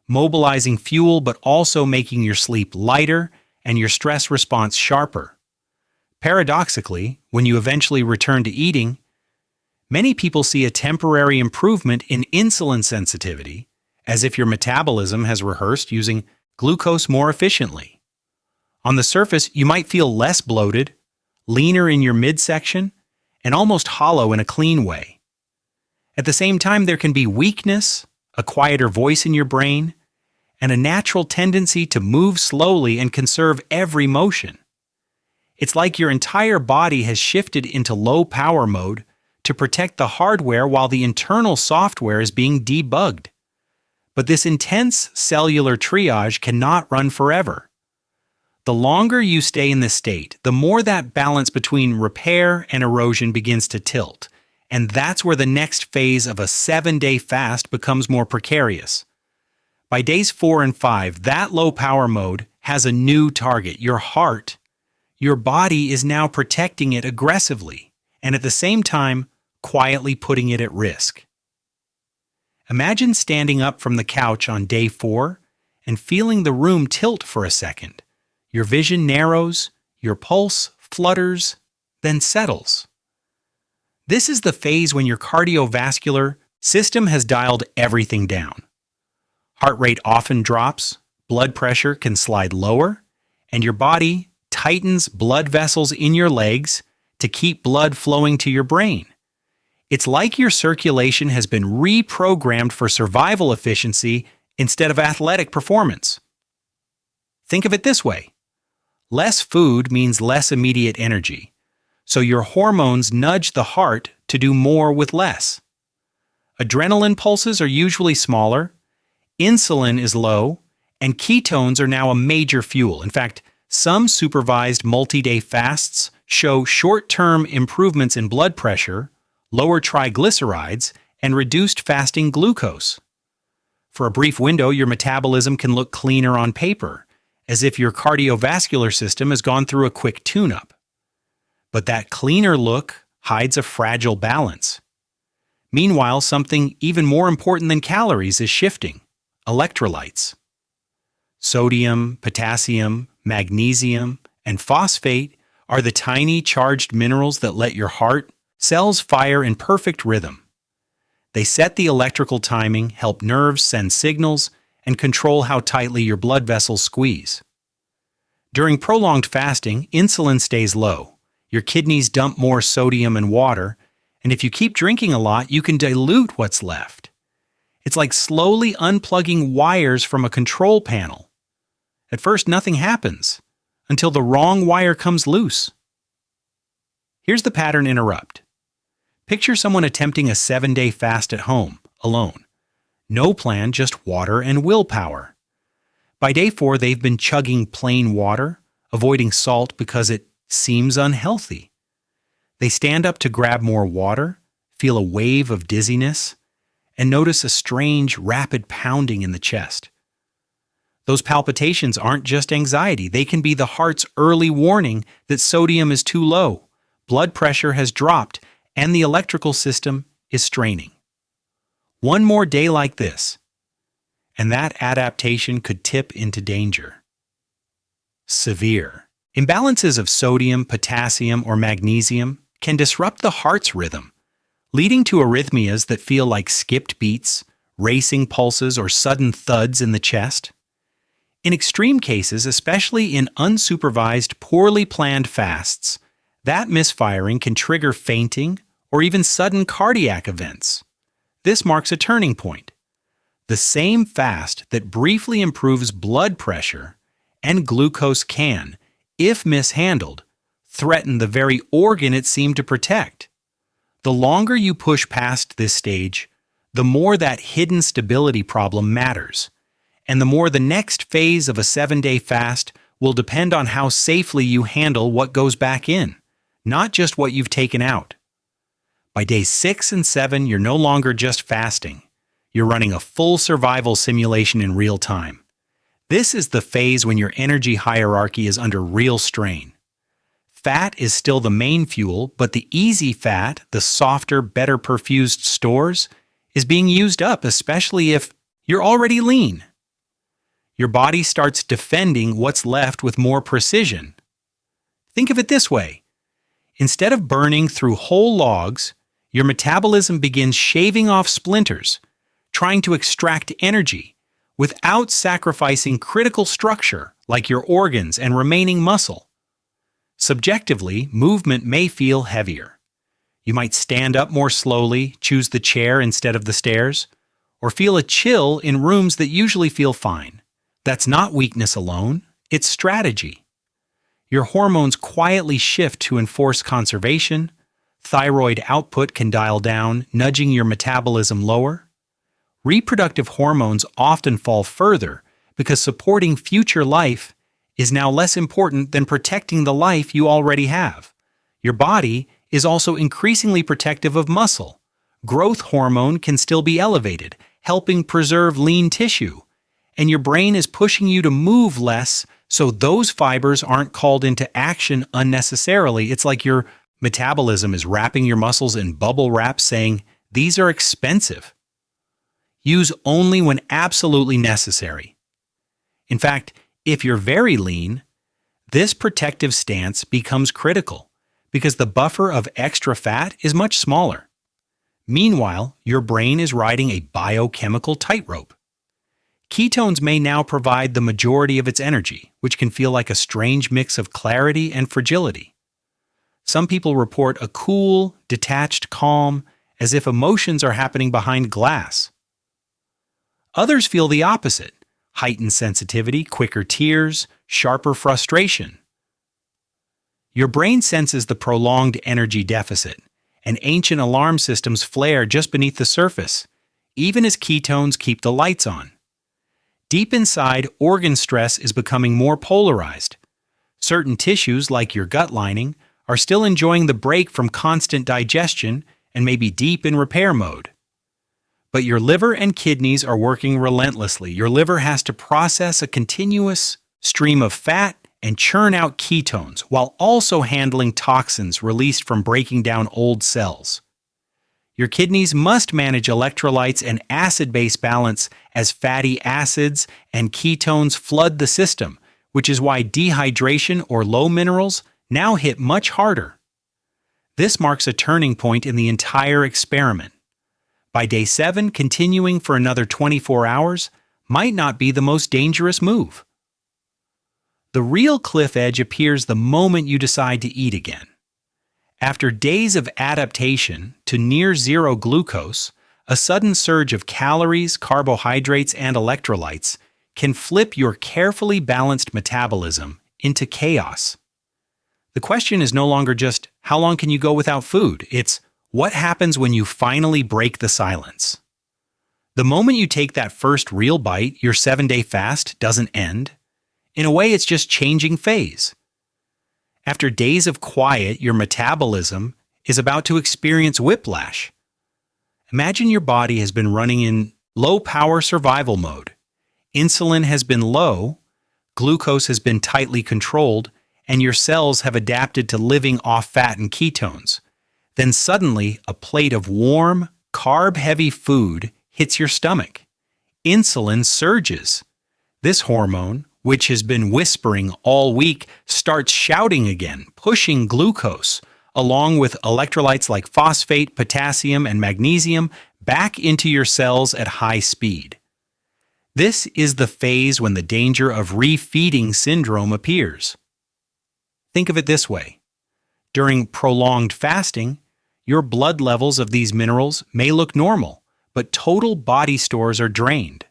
mobilizing fuel but also making your sleep lighter and your stress response sharper. Paradoxically, when you eventually return to eating, many people see a temporary improvement in insulin sensitivity, as if your metabolism has rehearsed using glucose more efficiently. On the surface, you might feel less bloated, leaner in your midsection, and almost hollow in a clean way. At the same time, there can be weakness, a quieter voice in your brain, and a natural tendency to move slowly and conserve every motion. It's like your entire body has shifted into low power mode to protect the hardware while the internal software is being debugged. But this intense cellular triage cannot run forever. The longer you stay in this state, the more that balance between repair and erosion begins to tilt, and that's where the next phase of a 7-day fast becomes more precarious. By days 4 and 5, that low power mode has a new target, your heart. Your body is now protecting it aggressively, and at the same time, quietly putting it at risk. Imagine standing up from the couch on day 4 and feeling the room tilt for a second. Your vision narrows, your pulse flutters, then settles. This is the phase when your cardiovascular system has dialed everything down. Heart rate often drops, blood pressure can slide lower, and your body tightens blood vessels in your legs to keep blood flowing to your brain. It's like your circulation has been reprogrammed for survival efficiency instead of athletic performance. Think of it this way. Less food means less immediate energy, so your hormones nudge the heart to do more with less. Adrenaline pulses are usually smaller, insulin is low, and ketones are now a major fuel. In fact, some supervised multi-day fasts show short-term improvements in blood pressure, lower triglycerides, and reduced fasting glucose. For a brief window, your metabolism can look cleaner on paper, as if your cardiovascular system has gone through a quick tune-up. But that cleaner look hides a fragile balance. Meanwhile, something even more important than calories is shifting: electrolytes. Sodium, potassium, magnesium, and phosphate are the tiny charged minerals that let your heart cells fire in perfect rhythm. They set the electrical timing, help nerves send signals, and control how tightly your blood vessels squeeze. During prolonged fasting, insulin stays low. Your kidneys dump more sodium and water, and if you keep drinking a lot, you can dilute what's left. It's like slowly unplugging wires from a control panel. At first, nothing happens, until the wrong wire comes loose. Here's the pattern interrupt. Picture someone attempting a 7-day fast at home, alone. No plan, just water and willpower. By day 4, they've been chugging plain water, avoiding salt because it seems unhealthy. They stand up to grab more water, feel a wave of dizziness, and notice a strange, rapid pounding in the chest. Those palpitations aren't just anxiety. They can be the heart's early warning that sodium is too low, blood pressure has dropped, and the electrical system is straining. One more day like this, and that adaptation could tip into danger. Severe. Imbalances of sodium, potassium, or magnesium can disrupt the heart's rhythm, leading to arrhythmias that feel like skipped beats, racing pulses, or sudden thuds in the chest. In extreme cases, especially in unsupervised, poorly planned fasts, that misfiring can trigger fainting or even sudden cardiac events. This marks a turning point. The same fast that briefly improves blood pressure and glucose can, if mishandled, threaten the very organ it seemed to protect. The longer you push past this stage, the more that hidden stability problem matters, and the more the next phase of a 7-day fast will depend on how safely you handle what goes back in, not just what you've taken out. By days 6 and 7, you're no longer just fasting. You're running a full survival simulation in real time. This is the phase when your energy hierarchy is under real strain. Fat is still the main fuel, but the easy fat, the softer, better perfused stores, is being used up, especially if you're already lean. Your body starts defending what's left with more precision. Think of it this way. Instead of burning through whole logs, your metabolism begins shaving off splinters, trying to extract energy without sacrificing critical structure like your organs and remaining muscle. Subjectively, movement may feel heavier. You might stand up more slowly, choose the chair instead of the stairs, or feel a chill in rooms that usually feel fine. That's not weakness alone, it's strategy. Your hormones quietly shift to enforce conservation. Thyroid output can dial down, nudging your metabolism lower. Reproductive hormones often fall further because supporting future life is now less important than protecting the life you already have. Your body is also increasingly protective of muscle. Growth hormone can still be elevated, helping preserve lean tissue. And your brain is pushing you to move less so those fibers aren't called into action unnecessarily. It's like your metabolism is wrapping your muscles in bubble wrap saying, these are expensive. Use only when absolutely necessary. In fact, if you're very lean, this protective stance becomes critical because the buffer of extra fat is much smaller. Meanwhile, your brain is riding a biochemical tightrope. Ketones may now provide the majority of its energy, which can feel like a strange mix of clarity and fragility. Some people report a cool, detached calm, as if emotions are happening behind glass. Others feel the opposite: heightened sensitivity, quicker tears, sharper frustration. Your brain senses the prolonged energy deficit, and ancient alarm systems flare just beneath the surface, even as ketones keep the lights on. Deep inside, organ stress is becoming more polarized. Certain tissues, like your gut lining, are still enjoying the break from constant digestion and may be deep in repair mode. But your liver and kidneys are working relentlessly. Your liver has to process a continuous stream of fat and churn out ketones while also handling toxins released from breaking down old cells. Your kidneys must manage electrolytes and acid-base balance as fatty acids and ketones flood the system, which is why dehydration or low minerals now hit much harder. This marks a turning point in the entire experiment. By day 7, continuing for another 24 hours might not be the most dangerous move. The real cliff edge appears the moment you decide to eat again. After days of adaptation to near zero glucose, a sudden surge of calories, carbohydrates, and electrolytes can flip your carefully balanced metabolism into chaos. The question is no longer just, how long can you go without food? It's, what happens when you finally break the silence? The moment you take that first real bite, your 7-day fast doesn't end. In a way, it's just changing phase. After days of quiet, your metabolism is about to experience whiplash. Imagine your body has been running in low-power survival mode. Insulin has been low, glucose has been tightly controlled, and your cells have adapted to living off fat and ketones. Then suddenly, a plate of warm, carb-heavy food hits your stomach. Insulin surges. This hormone, which has been whispering all week, starts shouting again, pushing glucose, along with electrolytes like phosphate, potassium, and magnesium, back into your cells at high speed. This is the phase when the danger of refeeding syndrome appears. Think of it this way. During prolonged fasting, your blood levels of these minerals may look normal, but total body stores are drained.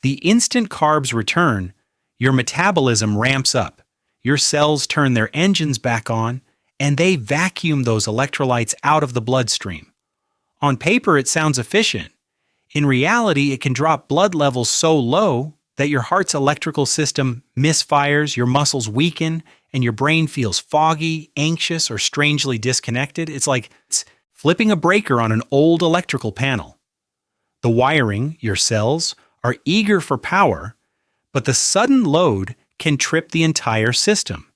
The instant carbs return, your metabolism ramps up, your cells turn their engines back on, and they vacuum those electrolytes out of the bloodstream. On paper, it sounds efficient. In reality, it can drop blood levels so low that your heart's electrical system misfires, your muscles weaken, and your brain feels foggy, anxious, or strangely disconnected. It's like flipping a breaker on an old electrical panel. The wiring, your cells, are eager for power, but the sudden load can trip the entire system.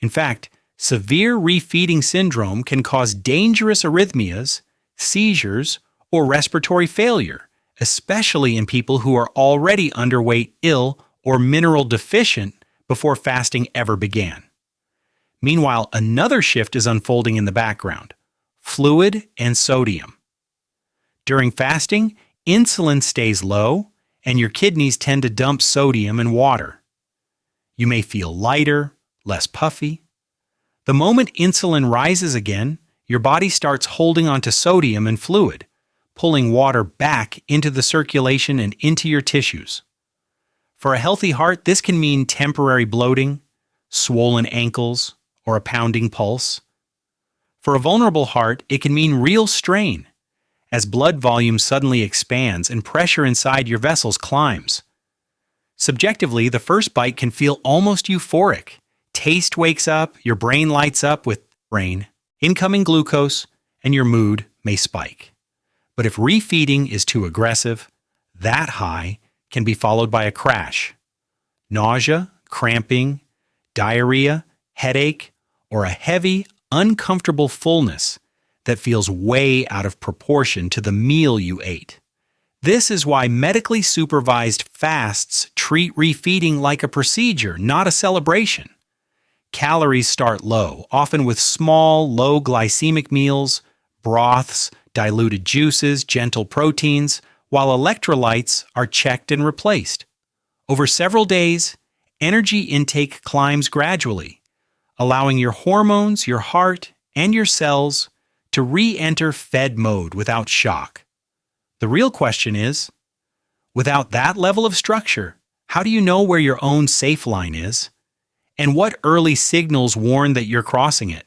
In fact, severe refeeding syndrome can cause dangerous arrhythmias, seizures, or respiratory failure, especially in people who are already underweight, ill, or mineral deficient before fasting ever began. Meanwhile, another shift is unfolding in the background: fluid and sodium. During fasting, insulin stays low, and your kidneys tend to dump sodium and water. You may feel lighter, less puffy. The moment insulin rises again, your body starts holding onto sodium and fluid, pulling water back into the circulation and into your tissues. For a healthy heart, this can mean temporary bloating, swollen ankles, or a pounding pulse. For a vulnerable heart, it can mean real strain, as blood volume suddenly expands and pressure inside your vessels climbs. Subjectively, the first bite can feel almost euphoric. Taste wakes up, your brain lights up with incoming glucose, and your mood may spike. But if refeeding is too aggressive, that high can be followed by a crash. Nausea, cramping, diarrhea, headache, or a heavy, uncomfortable fullness that feels way out of proportion to the meal you ate. This is why medically supervised fasts treat refeeding like a procedure, not a celebration. Calories start low, often with small, low glycemic meals, broths, diluted juices, gentle proteins, while electrolytes are checked and replaced. Over several days, energy intake climbs gradually, allowing your hormones, your heart, and your cells to re-enter fed mode without shock. The real question is, without that level of structure, how do you know where your own safe line is? And what early signals warn that you're crossing it?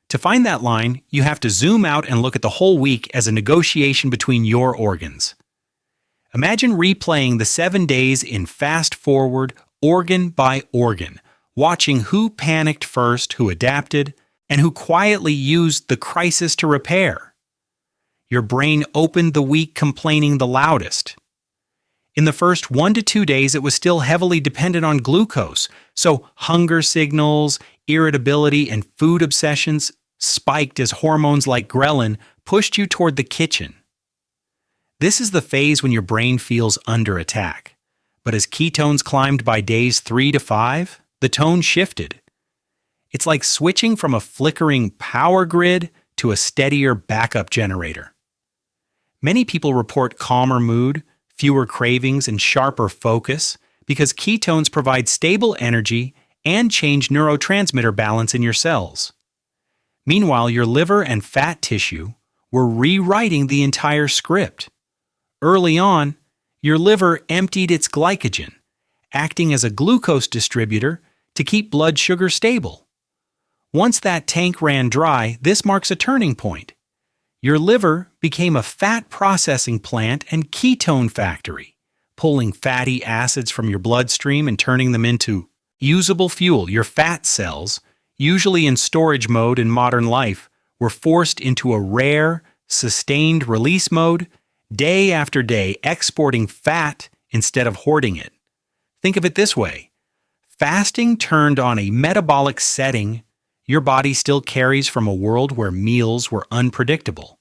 To find that line, you have to zoom out and look at the whole week as a negotiation between your organs. Imagine replaying the 7 days in fast forward, organ by organ, watching who panicked first, who adapted, and who quietly used the crisis to repair. Your brain opened the week complaining the loudest. In the first 1 to 2 days, it was still heavily dependent on glucose, so hunger signals, irritability, and food obsessions spiked as hormones like ghrelin pushed you toward the kitchen. This is the phase when your brain feels under attack. But as ketones climbed by days 3 to 5, the tone shifted. It's like switching from a flickering power grid to a steadier backup generator. Many people report calmer mood, fewer cravings, and sharper focus because ketones provide stable energy and change neurotransmitter balance in your cells. Meanwhile, your liver and fat tissue were rewriting the entire script. Early on, your liver emptied its glycogen, acting as a glucose distributor to keep blood sugar stable. Once that tank ran dry, this marks a turning point. Your liver became a fat processing plant and ketone factory, pulling fatty acids from your bloodstream and turning them into usable fuel. Your fat cells, usually in storage mode in modern life, were forced into a rare, sustained release mode, day after day exporting fat instead of hoarding it. Think of it this way. Fasting turned on a metabolic setting your body still carries from a world where meals were unpredictable.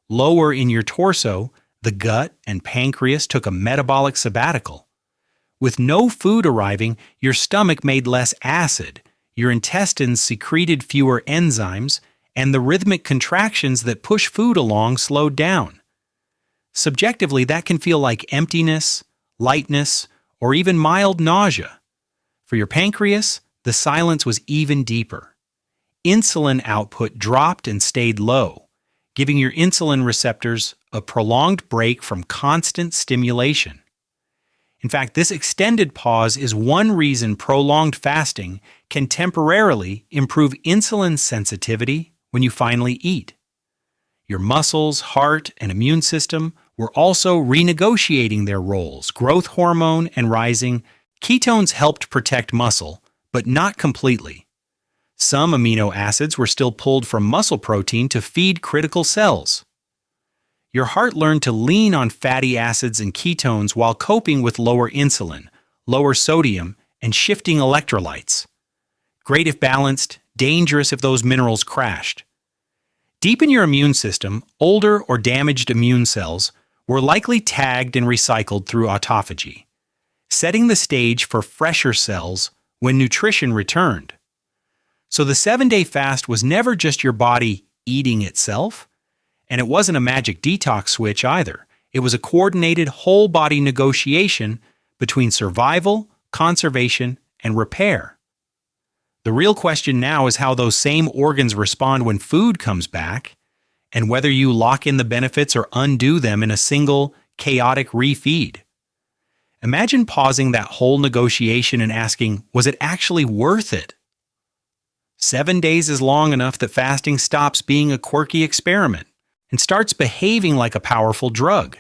Lower in your torso, the gut and pancreas took a metabolic sabbatical. With no food arriving, your stomach made less acid, your intestines secreted fewer enzymes, and the rhythmic contractions that push food along slowed down. Subjectively, that can feel like emptiness, lightness, or even mild nausea. For your pancreas, the silence was even deeper. Insulin output dropped and stayed low, giving your insulin receptors a prolonged break from constant stimulation. In fact, this extended pause is one reason prolonged fasting can temporarily improve insulin sensitivity when you finally eat. Your muscles, heart, and immune system were also renegotiating their roles. Growth hormone and rising ketones helped protect muscle, but not completely. Some amino acids were still pulled from muscle protein to feed critical cells. Your heart learned to lean on fatty acids and ketones while coping with lower insulin, lower sodium, and shifting electrolytes. Great if balanced, dangerous if those minerals crashed. Deep in your immune system, older or damaged immune cells were likely tagged and recycled through autophagy. setting the stage for fresher cells when nutrition returned. So the 7-day fast was never just your body eating itself, and it wasn't a magic detox switch either. It was a coordinated whole-body negotiation between survival, conservation, and repair. The real question now is how those same organs respond when food comes back, and whether you lock in the benefits or undo them in a single, chaotic refeed. Imagine pausing that whole negotiation and asking, was it actually worth it? 7 days is long enough that fasting stops being a quirky experiment and starts behaving like a powerful drug.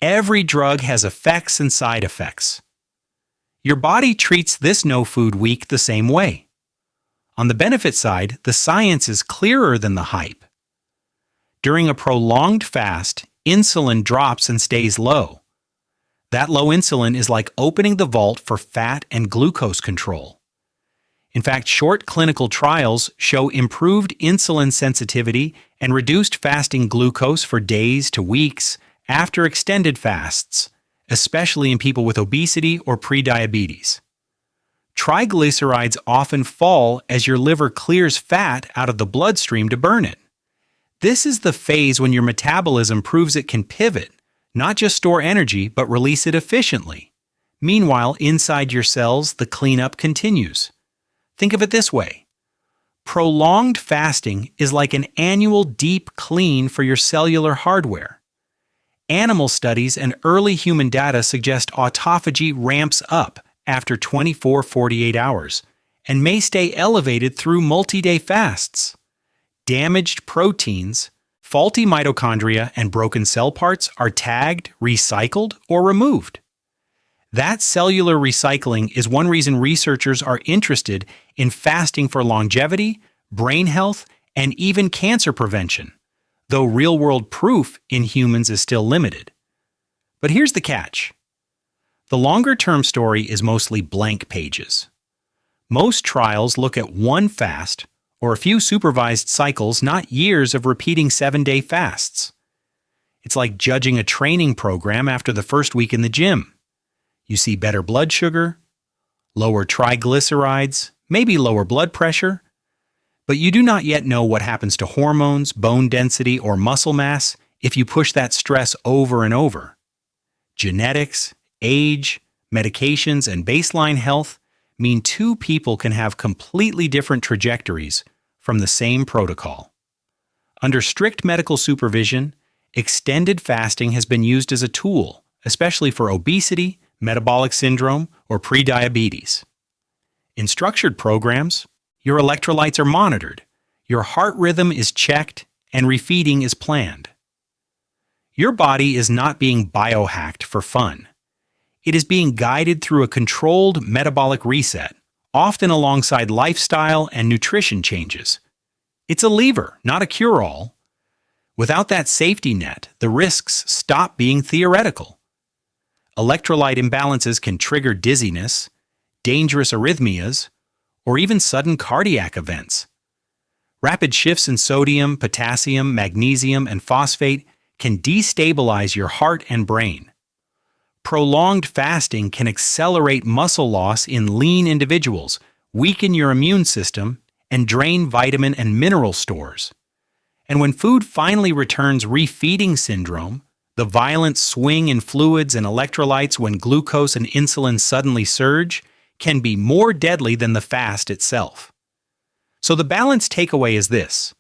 Every drug has effects and side effects. Your body treats this no-food week the same way. On the benefit side, the science is clearer than the hype. During a prolonged fast, insulin drops and stays low. That low insulin is like opening the vault for fat and glucose control. In fact, short clinical trials show improved insulin sensitivity and reduced fasting glucose for days to weeks after extended fasts, especially in people with obesity or prediabetes. Triglycerides often fall as your liver clears fat out of the bloodstream to burn it. This is the phase when your metabolism proves it can pivot, not just store energy, but release it efficiently. Meanwhile, inside your cells, the cleanup continues. Think of it this way. Prolonged fasting is like an annual deep clean for your cellular hardware. Animal studies and early human data suggest autophagy ramps up after 24-48 hours and may stay elevated through multi-day fasts. Damaged proteins, faulty mitochondria, and broken cell parts are tagged, recycled, or removed. That cellular recycling is one reason researchers are interested in fasting for longevity, brain health, and even cancer prevention, though real-world proof in humans is still limited. But here's the catch. The longer-term story is mostly blank pages. Most trials look at one fast or a few supervised cycles, not years of repeating 7-day fasts. It's like judging a training program after the first week in the gym. You see better blood sugar, lower triglycerides, maybe lower blood pressure, but you do not yet know what happens to hormones, bone density, or muscle mass if you push that stress over and over. Genetics, age, medications, and baseline health mean two people can have completely different trajectories from the same protocol. Under strict medical supervision, extended fasting has been used as a tool, especially for obesity, metabolic syndrome, or prediabetes. In structured programs, your electrolytes are monitored, your heart rhythm is checked, and refeeding is planned. Your body is not being biohacked for fun. It is being guided through a controlled metabolic reset, often alongside lifestyle and nutrition changes. It's a lever, not a cure-all. Without that safety net, the risks stop being theoretical. Electrolyte imbalances can trigger dizziness, dangerous arrhythmias, or even sudden cardiac events. Rapid shifts in sodium, potassium, magnesium, and phosphate can destabilize your heart and brain. Prolonged fasting can accelerate muscle loss in lean individuals, weaken your immune system, and drain vitamin and mineral stores. And when food finally returns refeeding syndrome, the violent swing in fluids and electrolytes when glucose and insulin suddenly surge, can be more deadly than the fast itself. So the balanced takeaway is this.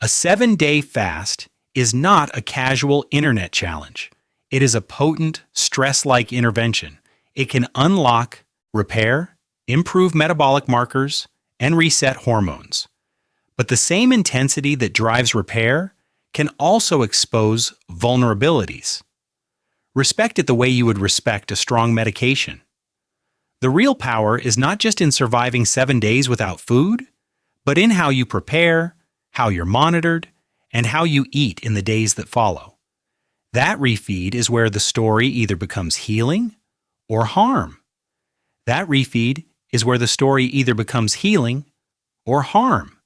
A 7-day fast is not a casual internet challenge. It is a potent, stress-like intervention. It can unlock, repair, improve metabolic markers, and reset hormones. But the same intensity that drives repair can also expose vulnerabilities. Respect it the way you would respect a strong medication. The real power is not just in surviving 7 days without food, but in how you prepare, how you're monitored, and how you eat in the days that follow. That refeed is where the story either becomes healing or harm. That refeed is where the story either becomes healing or harm.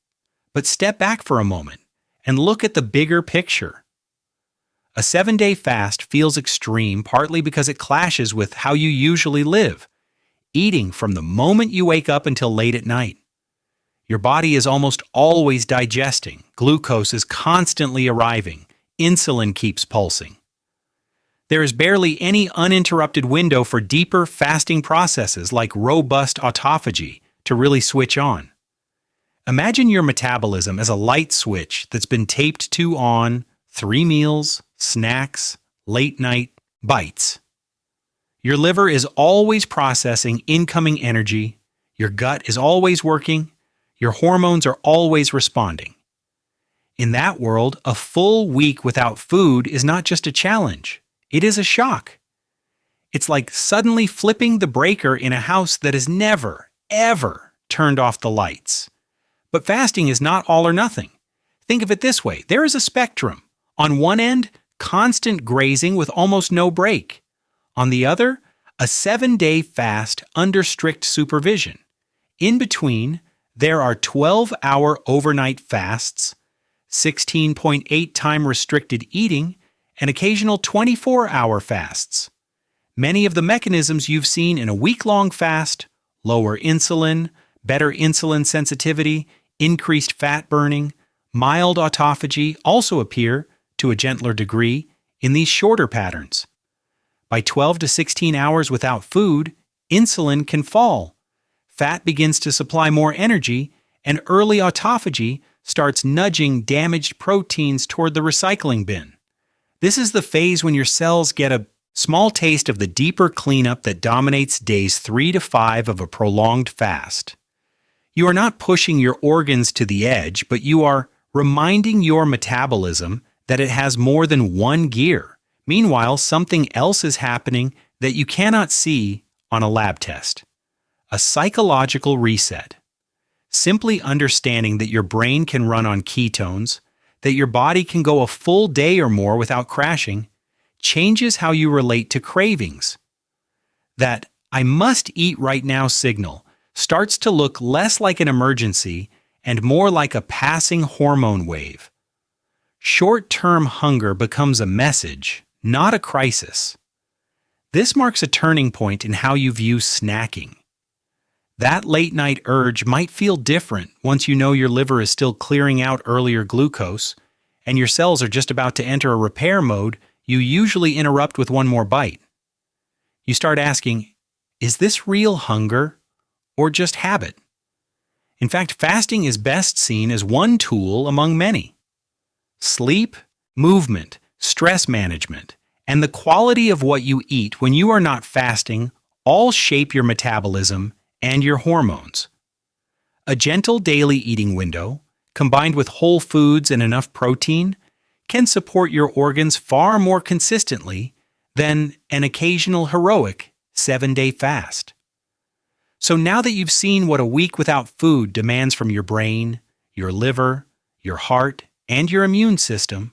But step back for a moment and look at the bigger picture. A 7-day fast feels extreme partly because it clashes with how you usually live, eating from the moment you wake up until late at night. Your body is almost always digesting, glucose is constantly arriving, insulin keeps pulsing. There is barely any uninterrupted window for deeper fasting processes like robust autophagy to really switch on. Imagine your metabolism as a light switch that's been taped to on 3 meals, snacks, late night bites. Your liver is always processing incoming energy, your gut is always working, your hormones are always responding. In that world, a full week without food is not just a challenge, it is a shock. It's like suddenly flipping the breaker in a house that has never, ever turned off the lights. But fasting is not all or nothing. Think of it this way, there is a spectrum. On one end, constant grazing with almost no break. On the other, a 7-day fast under strict supervision. In between, there are 12-hour overnight fasts, 16.8 time restricted eating, and occasional 24-hour fasts. Many of the mechanisms you've seen in a week-long fast, lower insulin, better insulin sensitivity, increased fat burning, mild autophagy also appear, to a gentler degree, in these shorter patterns. By 12 to 16 hours without food, insulin can fall. Fat begins to supply more energy, and early autophagy starts nudging damaged proteins toward the recycling bin. This is the phase when your cells get a small taste of the deeper cleanup that dominates days 3 to 5 of a prolonged fast. You are not pushing your organs to the edge, but you are reminding your metabolism that it has more than one gear. Meanwhile, something else is happening that you cannot see on a lab test. A psychological reset. Simply understanding that your brain can run on ketones, that your body can go a full day or more without crashing, changes how you relate to cravings. That "I must eat right now" signal starts to look less like an emergency and more like a passing hormone wave. Short-term hunger becomes a message, not a crisis. This marks a turning point in how you view snacking. That late-night urge might feel different once you know your liver is still clearing out earlier glucose, and your cells are just about to enter a repair mode you usually interrupt with one more bite. You start asking, is this real hunger or just habit? In fact, fasting is best seen as one tool among many. Sleep, movement, stress management, and the quality of what you eat when you are not fasting all shape your metabolism and your hormones. A gentle daily eating window, combined with whole foods and enough protein, can support your organs far more consistently than an occasional heroic 7-day fast. So now that you've seen what a week without food demands from your brain, your liver, your heart, and your immune system,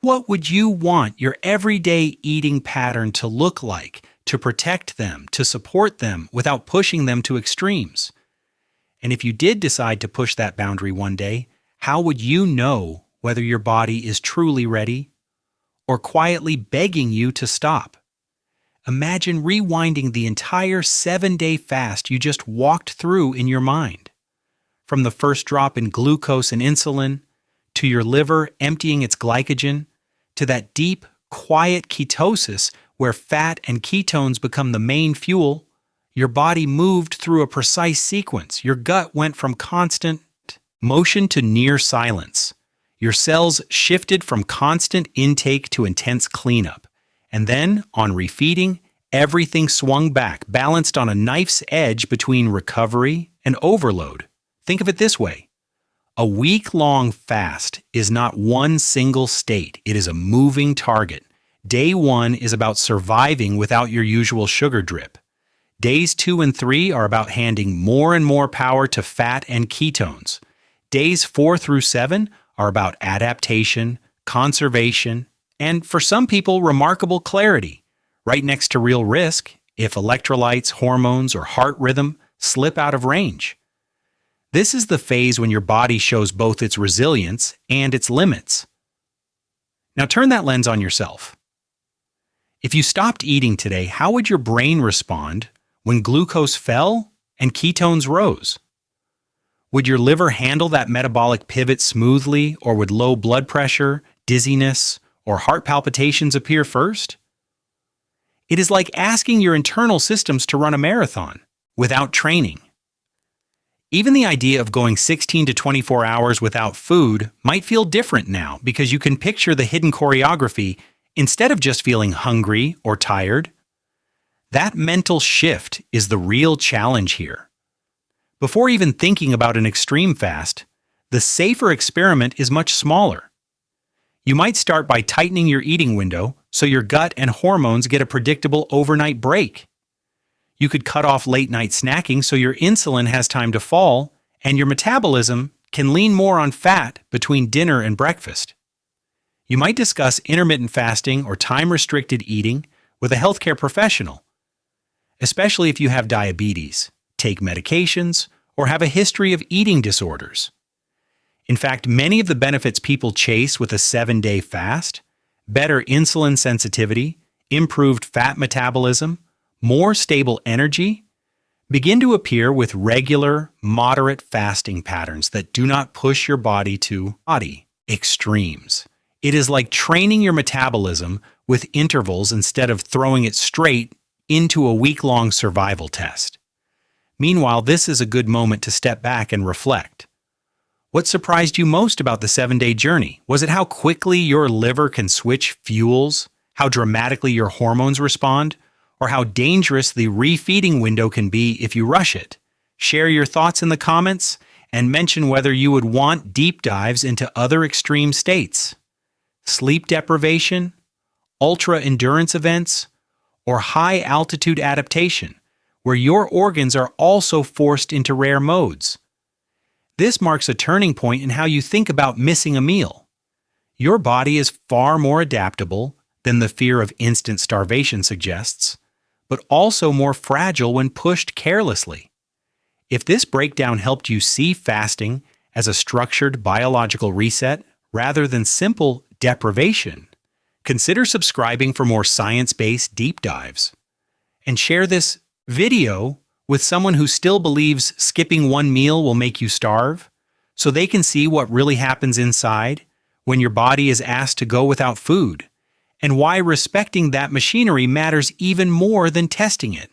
what would you want your everyday eating pattern to look like to protect them, to support them without pushing them to extremes? And if you did decide to push that boundary one day, how would you know whether your body is truly ready or quietly begging you to stop? Imagine rewinding the entire 7-day fast you just walked through in your mind. From the first drop in glucose and insulin, to your liver emptying its glycogen, to that deep, quiet ketosis where fat and ketones become the main fuel, your body moved through a precise sequence. Your gut went from constant motion to near silence. Your cells shifted from constant intake to intense cleanup. And then, on refeeding, everything swung back, balanced on a knife's edge between recovery and overload. Think of it this way. A week-long fast is not one single state. It is a moving target. Day 1 is about surviving without your usual sugar drip. Days 2 and 3 are about handing more and more power to fat and ketones. Days 4 through 7 are about adaptation, conservation, and for some people, remarkable clarity, right next to real risk if electrolytes, hormones, or heart rhythm slip out of range. This is the phase when your body shows both its resilience and its limits. Now turn that lens on yourself. If you stopped eating today, how would your brain respond when glucose fell and ketones rose? Would your liver handle that metabolic pivot smoothly, or would low blood pressure, dizziness, or heart palpitations appear first? It is like asking your internal systems to run a marathon without training. Even the idea of going 16 to 24 hours without food might feel different now because you can picture the hidden choreography instead of just feeling hungry or tired. That mental shift is the real challenge here. Before even thinking about an extreme fast, the safer experiment is much smaller. You might start by tightening your eating window so your gut and hormones get a predictable overnight break. You could cut off late-night snacking so your insulin has time to fall and your metabolism can lean more on fat between dinner and breakfast. You might discuss intermittent fasting or time-restricted eating with a healthcare professional, especially if you have diabetes, take medications, or have a history of eating disorders. In fact, many of the benefits people chase with a 7-day fast, better insulin sensitivity, improved fat metabolism, more stable energy, begin to appear with regular, moderate fasting patterns that do not push your body to extremes. It is like training your metabolism with intervals instead of throwing it straight into a week-long survival test. Meanwhile, this is a good moment to step back and reflect. What surprised you most about the 7-day journey? Was it how quickly your liver can switch fuels, how dramatically your hormones respond, or how dangerous the refeeding window can be if you rush it? Share your thoughts in the comments and mention whether you would want deep dives into other extreme states. Sleep deprivation, ultra-endurance events, or high-altitude adaptation, where your organs are also forced into rare modes. This marks a turning point in how you think about missing a meal. Your body is far more adaptable than the fear of instant starvation suggests, but also more fragile when pushed carelessly. If this breakdown helped you see fasting as a structured biological reset rather than simple deprivation, consider subscribing for more science-based deep dives. And share this video with someone who still believes skipping one meal will make you starve, so they can see what really happens inside when your body is asked to go without food, and why respecting that machinery matters even more than testing it.